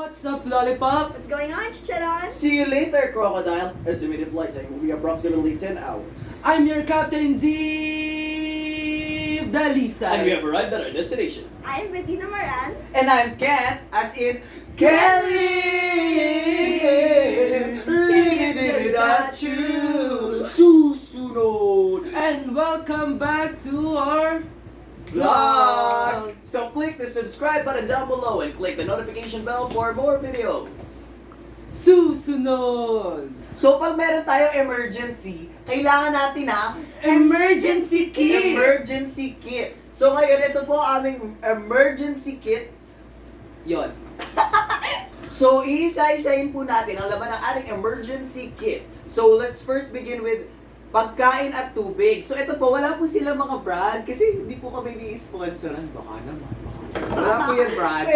What's up, Lollipop? What's going on, Chicharon? See you later, Crocodile. Estimated flight time will be approximately 10 hours. I'm your Captain Zee Dalisay. And we have arrived at our destination. I'm Bettina Maran. And I'm Ken, as in Kelly! Without you, susunod! And welcome back to our Vlog! So click the subscribe button down below and click the notification bell for more videos. Susunod! So pag meron tayong emergency, kailangan natin ng Emergency kit! emergency kit. So ngayon, ito po ang aming emergency kit. Yon. So iisa-isahin po natin ang laman ng ating emergency kit. So let's first begin with pagkain at tubig. So ito po, wala po sila mga brand kasi hindi po kami ni-sponsoran. Baka naman. Wala po yung brand.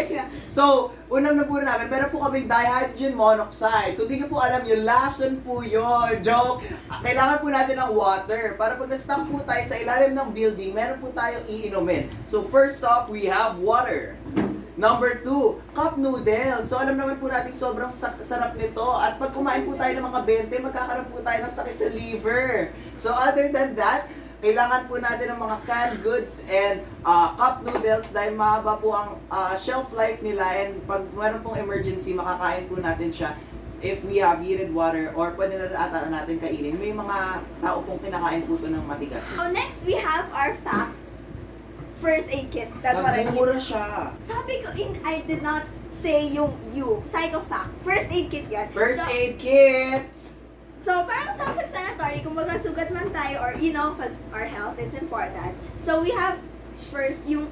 So, unang na po namin, meron po kaming dihydrogen monoxide. Kung di nyo po alam, yung lason po yun. Joke. Kailangan po natin ng water. Para pag na-stuck po tayo sa ilalim ng building, meron po tayong iinumin. So, first off, we have water. Number 2, cup noodles. So alam naman po natin sobrang sarap nito. At pag kumain po tayo ng mga 20, magkakaroon po tayo ng sakit sa liver. So other than that, kailangan po natin ng mga canned goods and cup noodles dahil mahaba po ang shelf life nila. And pag meron pong emergency, makakain po natin siya if we have heated water or pwede na ata natin kainin. May mga tao pong kinakain po ito ng matigas. So next, we have our first aid kit. That's what I mean. Mura siya. Sabi ko, I did not say yung you. Psycho fact. First aid kit yan. First So, aid kit! So, parang self-explanatory, kung baga sugat man tayo or, you know, because our health, it's important. So, we have first yung,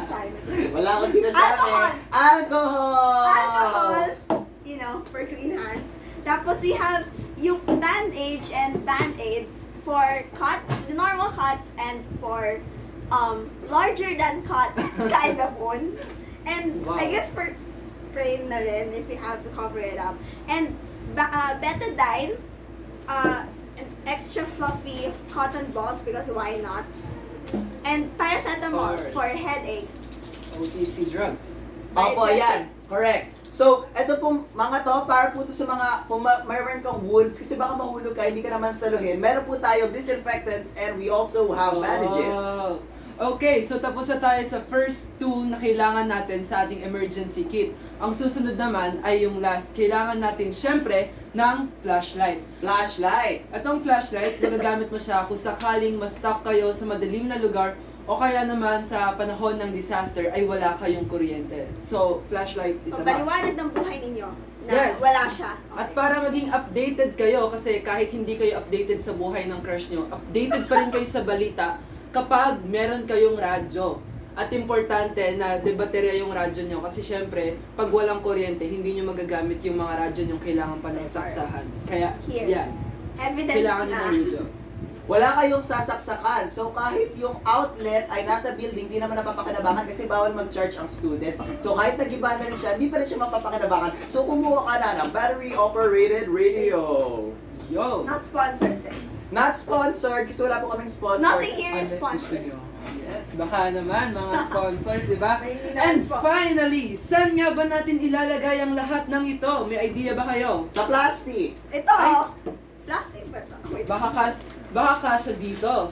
sorry. Wala ko sinasabi. Alcohol! Alcohol! Alcohol, you know, for clean hands. Tapos, we have yung bandage and band-aids for cuts, the normal cuts, and for larger than cuts kind of wounds. And Wow. I guess for sprain na rin if you have to cover it up. And betadine, extra fluffy cotton balls because why not? And paracetamol Of course. for headaches. OTC drugs. Opo, yan. Correct. So, eto pong mga to, para po to sa mga, kung mayroon kang wounds, kasi baka mahulog ka, hindi ka naman saluhin. Meron po tayo disinfectants and we also have bandages. Wow. Okay, so tapos na tayo sa first two na kailangan natin sa ating emergency kit. Ang susunod naman ay yung last. Kailangan natin syempre ng flashlight. Flashlight. Atong flashlight, magagamit mo siya kung sakaling ma-stuck kayo sa madilim na lugar o kaya naman sa panahon ng disaster ay wala kayong kuryente. So, flashlight is a must. Paliwanag ng buhay ninyo na Yes. wala siya. Okay. At para maging updated kayo, kasi kahit hindi kayo updated sa buhay ng crush nyo, updated pa rin kayo sa balita kapag meron kayong radyo. At importante na debaterya yung radyo nyo kasi syempre, pag walang kuryente, hindi nyo magagamit yung mga radyo nyo kailangan pa ng saksahan. Kaya, Here. yan. Evidence Kailangan nyo na. ng radyo. Wala kayong sasaksakan. So, kahit yung outlet ay nasa building, di naman napapakinabangan kasi bawal mag-charge ang students. So, kahit nag-iba na rin siya, hindi pa rin siya mapapakinabangan. So, kumuha ka na ng battery-operated radio. Yo! Not sponsored din. Not sponsored kasi wala po kaming sponsor. Nothing here is Unless gusto sponsored. nyo. Yes, baka naman mga sponsors, di ba? May And po. finally, saan nga ba natin ilalagay ang lahat ng ito? May idea ba kayo? Sa plastic. Ito, plastic ba ito? Wait. Baka kasya dito.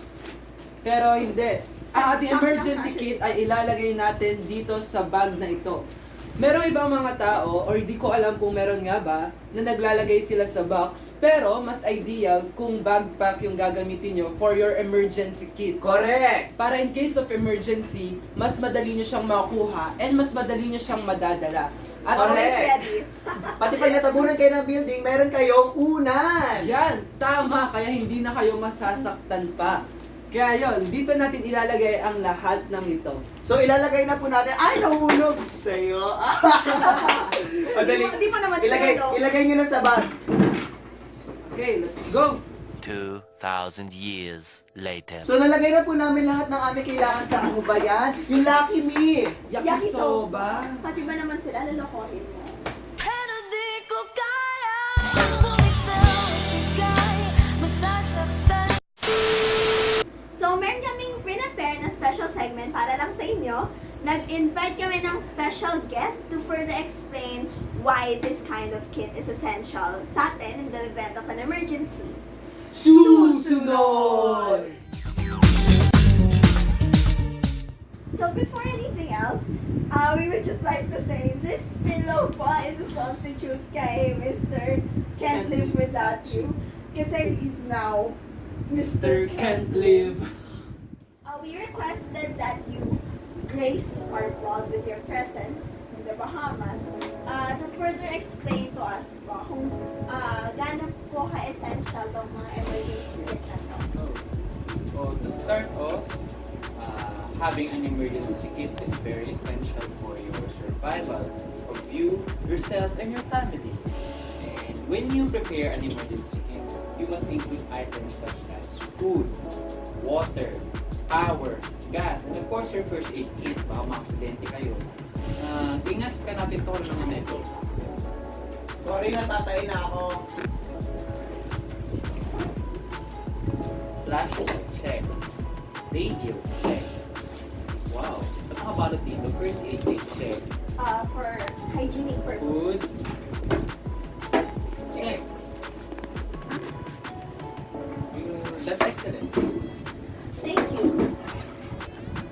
Pero hindi. Ang ating emergency kit ay ilalagay natin dito sa bag na ito. Merong ibang mga tao, or di ko alam kung meron nga ba, na naglalagay sila sa box, pero mas ideal kung backpack yung gagamitin nyo for your emergency kit. Correct. Para in case of emergency, mas madali nyo siyang makuha and mas madali nyo siyang madadala. At Correct. Always ready. Pati pag natabunan kayo ng building, meron kayong unan. yan, tama, kaya hindi na kayo masasaktan pa. Kaya yon, dito natin ilalagay ang lahat ng ito. So ilalagay na po natin, ay nahulog sa'yo. Madali. Di mo naman ilagay, sinalo. ilagay nyo na sa bag. Okay, let's go! 2,000 years later. So nalagay na po namin lahat ng aming kailangan sa ano ba yan? Yung Lucky Me. Yakisoba! Pati ba naman sila lalokohin mo? Pero di ko kaya bumitaw, ibigay, masasaktan. So, meron kaming prepare na special segment para lang sa inyo. Nag-invite kami ng special guest to further explain why this kind of kit is essential sa atin in the event of an emergency. Susunod! So before anything else, we would just like to say this pillow po is a substitute kay Mr. Can't Live Without You. Kasi he's now Mr. Can't Live. We requested that you grace our vlog with your presence in the Bahamas to further explain to us po kung gaano po ka-essential itong mga emergency kit na to. So to start off, having an emergency kit is very essential for your survival of you, yourself, and your family. And when you prepare an emergency kit, you must include items such as food, water, power, gas, and of course your first aid kit. Baka ma-aksidente kayo. So ingat ka natin ito ng mga neto. Sorry, natatay na ako. Flashlight, check. Radio, check. Wow, ba't nakabalot dito? First aid kit, check. For hygienic purposes. Foods, check. That's excellent. Thank you,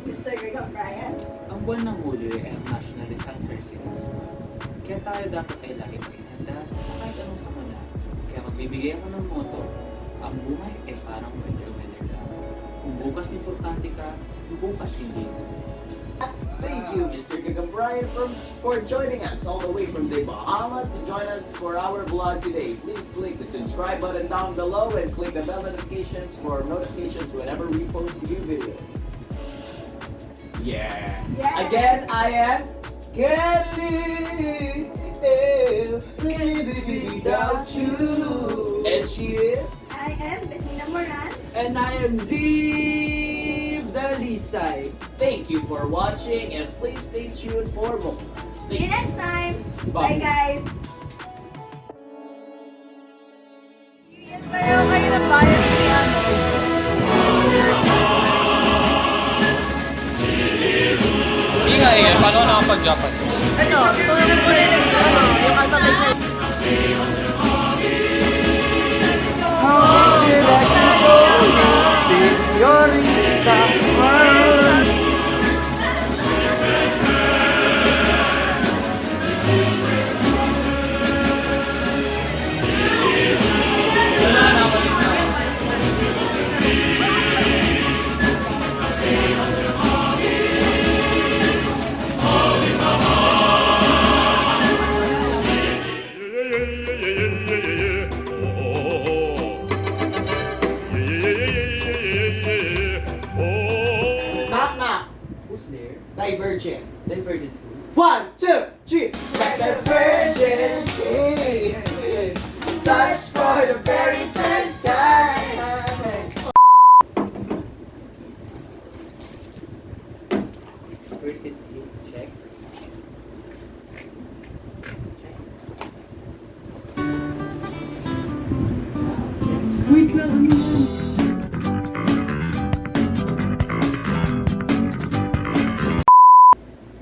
Mr. Brian. Ang buwan ng Hulyo ay ang National Disaster Resilience Month. Kaya tayo dapat ay lagi mag-ihanda sa kahit anong sakuna. Kaya magbibigay ako ng motto, ang buhay ay parang weather lang. Kung bukas importante ka, bukas hindi. Thank you, Mr. Brian, for joining us all the way from the Bahamas to join us for our vlog today. Please click the subscribe button down below and click the bell notifications for notifications whenever we post new videos. Yeah. Yeah. Again, I am Kelly. Without you. And she is. I am Bettina Moran. And I am Zee Dalisay. Thank you for watching and please stay tuned for more. See you next time. Bye. Bye guys. Pero kayo na bias ni ano? Ingay, paano nakapag-Japanese? Ano? Tulungan ko rin yung ano, yung alphabet na Knock knock. Who's there? Divergent. Divergent. 1, 2, 3. Like a virgin. Hey. Touch for the very first time. First aid kit, check. Wait lang, ano yan?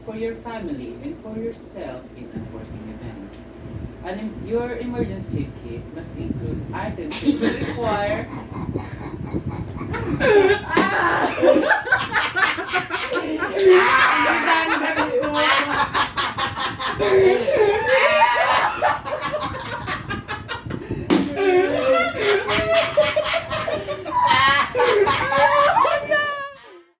For your family and for yourself in unforeseen events. Your emergency kit must include items that will require